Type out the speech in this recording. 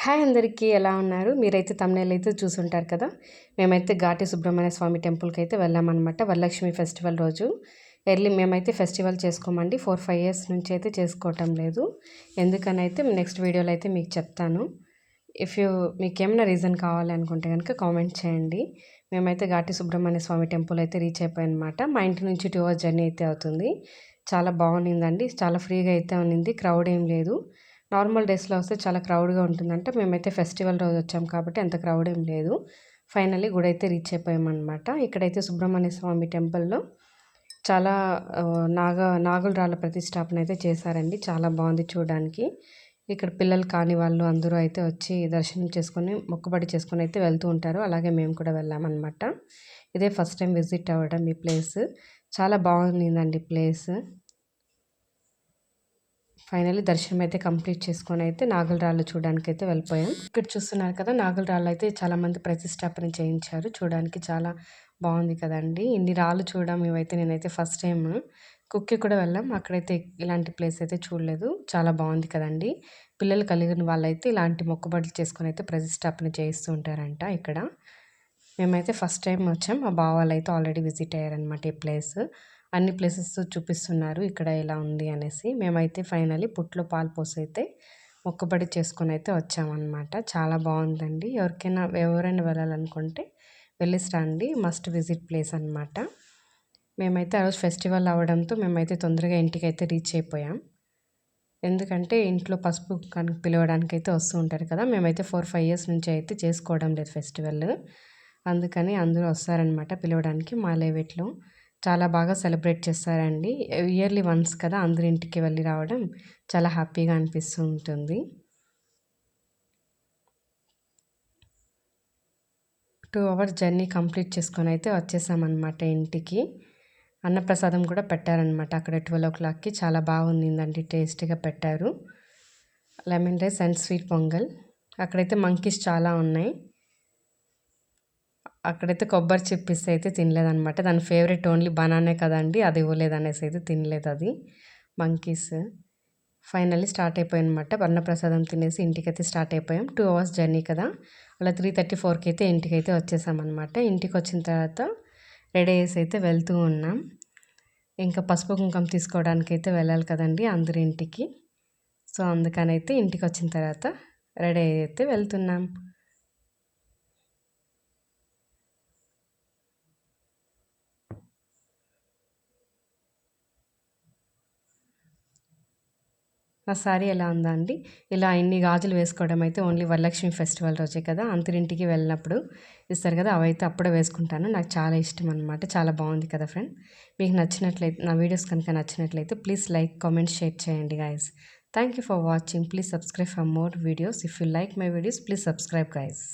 Hi అందరికీ ఎలా ఉన్నారు? మీరైతే థంబ్‌నెయిల్ అయితే చూసుంటారు కదా! మేమైతే ఘాటి సుబ్రహ్మణ్య స్వామి టెంపుల్‌కి అయితే వెళ్ళామన్నమాట. వరలక్ష్మి ఫెస్టివల్ రోజు. మేమైతే ఫెస్టివల్ చేసుకోమండి. 4, 5 ఇయర్స్ నుంచి అయితే చేసుకోవటం లేదు. ఎందుకనైతే నెక్స్ట్ వీడియోలో అయితే మీకు చెప్తాను. మీకేమైనా రీజన్ కావాలి అనుకుంటే కనుక కామెంట్ చేయండి. మేమైతే ఘాటి సుబ్రహ్మణ్య స్వామి టెంపుల్ అయితే రీచ్ అయిపోయామన్నమాట. మా ఇంటి నుంచి 2 అవర్స్ జర్నీ అయితే అవుతుంది. చాలా బాగుండిందండి. చాలా ఫ్రీగా అయితే ఉన్నింది. క్రౌడ్ ఏం లేదు. నార్మల్ డేస్లో వస్తే చాలా క్రౌడ్గా ఉంటుందంట. మేమైతే ఫెస్టివల్ రోజు వచ్చాం కాబట్టి అంత క్రౌడ్ ఏం లేదు. ఫైనల్లీ గుడి అయితే రీచ్ అయిపోయామన్నమాట. ఇక్కడైతే సుబ్రహ్మణ్య స్వామి టెంపుల్లో చాలా నాగుల రాళ్ళ ప్రతిష్టాపన అయితే చేశారండి. చాలా బాగుంది చూడడానికి. ఇక్కడ పిల్లలు కాని వాళ్ళు అందరూ అయితే వచ్చి దర్శనం చేసుకొని మొక్కుబడి చేసుకొని అయితే వెళ్తూ ఉంటారు. అలాగే మేము కూడా వెళ్ళామన్నమాట. ఇదే ఫస్ట్ టైం విజిట్ అవ్వడం ఈ ప్లేస్. చాలా బాగుండిందండి ప్లేస్. ఫైనల్లీ దర్శనం అయితే కంప్లీట్ చేసుకొని అయితే నాగుల రాళ్ళు చూడడానికి అయితే వెళ్ళిపోయాం. ఇక్కడ చూస్తున్నారు కదా, నాగుల రాళ్ళు అయితే చాలామంది ప్రతిష్టాపన చేయించారు. చూడడానికి చాలా బాగుంది కదండి. ఇన్ని రాళ్ళు చూడడం నేనైతే ఫస్ట్ టైం. కుక్కి కూడా వెళ్ళాం. అక్కడైతే ఇలాంటి ప్లేస్ అయితే చూడలేదు. చాలా బాగుంది కదండి. పిల్లలు కలిగిన వాళ్ళైతే ఇలాంటి మొక్కుబడులు చేసుకొని అయితే ప్రతిష్టాపన చేయిస్తూ ఉంటారంట ఇక్కడ. మేమైతే ఫస్ట్ టైం వచ్చాం. మా బావ వాళ్ళు అయితే ఆల్రెడీ విజిట్ అయ్యారనమాట ఈ ప్లేస్. అన్ని ప్లేసెస్ చూపిస్తున్నారు ఇక్కడ ఎలా ఉంది అనేసి. మేమైతే ఫైనల్లీ పుట్లో పాలు పోసి అయితే మొక్కుబడి చేసుకొని అయితే వచ్చామన్నమాట. చాలా బాగుందండి. ఎవరైనా వెళ్ళాలనుకుంటే వెళ్ళేసి రండి. మస్ట్ విజిట్ ప్లేస్ అనమాట. మేమైతే ఆ రోజు ఫెస్టివల్ అవ్వడంతో మేమైతే తొందరగా ఇంటికైతే రీచ్ అయిపోయాం. ఎందుకంటే ఇంట్లో పసుపు కనుక పిలవడానికి అయితే వస్తూ ఉంటారు కదా. మేమైతే 4, 5 ఇయర్స్ నుంచి అయితే చేసుకోవడం లేదు ఫెస్టివల్. అందుకని అందరూ వస్తారనమాట పిలవడానికి. మా లేవేట్లో చాలా బాగా సెలబ్రేట్ చేస్తారండి. ఇయర్లీ వన్స్ కదా, అందరి ఇంటికి వెళ్ళి రావడం చాలా హ్యాపీగా అనిపిస్తూ ఉంటుంది. 2 అవర్స్ జర్నీ కంప్లీట్ చేసుకొని అయితే వచ్చేసామన్నమాట ఇంటికి. అన్నప్రసాదం కూడా పెట్టారనమాట అక్కడ 12 చాలా బాగుందండి. టేస్టీగా పెట్టారు. Lemon rice and sweet pongal. అక్కడైతే మంకీస్ చాలా ఉన్నాయి. అక్కడైతే కొబ్బరి చిప్పిస్తే అయితే తినలేదనమాట. దాని ఫేవరెట్ ఓన్లీ బనానే కదండి, అది ఇవ్వలేదు అనేసి అయితే తినలేదు అది మంకీస్. Finally start అయిపోయానమాట. అన్నప్రసాదం తినేసి ఇంటికైతే స్టార్ట్ అయిపోయాం. 2 అవర్స్ జర్నీ కదా, అలా 3:34కి అయితే ఇంటికైతే వచ్చేసామన్నమాట. ఇంటికి వచ్చిన తర్వాత రెడీ అయ్యేసి అయితే వెళ్తూ ఉన్నాం. ఇంకా పసుపు కుంకుమ తీసుకోవడానికి అయితే వెళ్ళాలి కదండి అందరి ఇంటికి. సో అందుకనైతే ఇంటికి వచ్చిన తర్వాత రెడీ అయితే వెళ్తున్నాం. నా శారీ ఎలా ఉందా అండి? ఇలా ఇన్ని గాజులు వేసుకోవడం అయితే ఓన్లీ వరలక్ష్మి ఫెస్టివల్ రోజే కదా, అందరింటికి వెళ్ళినప్పుడు ఇస్తారు కదా, అవైతే అప్పుడే వేసుకుంటాను. నాకు చాలా ఇష్టం అనమాట. చాలా బాగుంది కదా ఫ్రెండ్. మీకు నచ్చినట్లయితే, నా వీడియోస్ కనుక నచ్చినట్లయితే ప్లీజ్ లైక్, కామెంట్, షేర్ చేయండి guys. Thank you for watching. Please subscribe for more videos. If you like my videos please subscribe guys.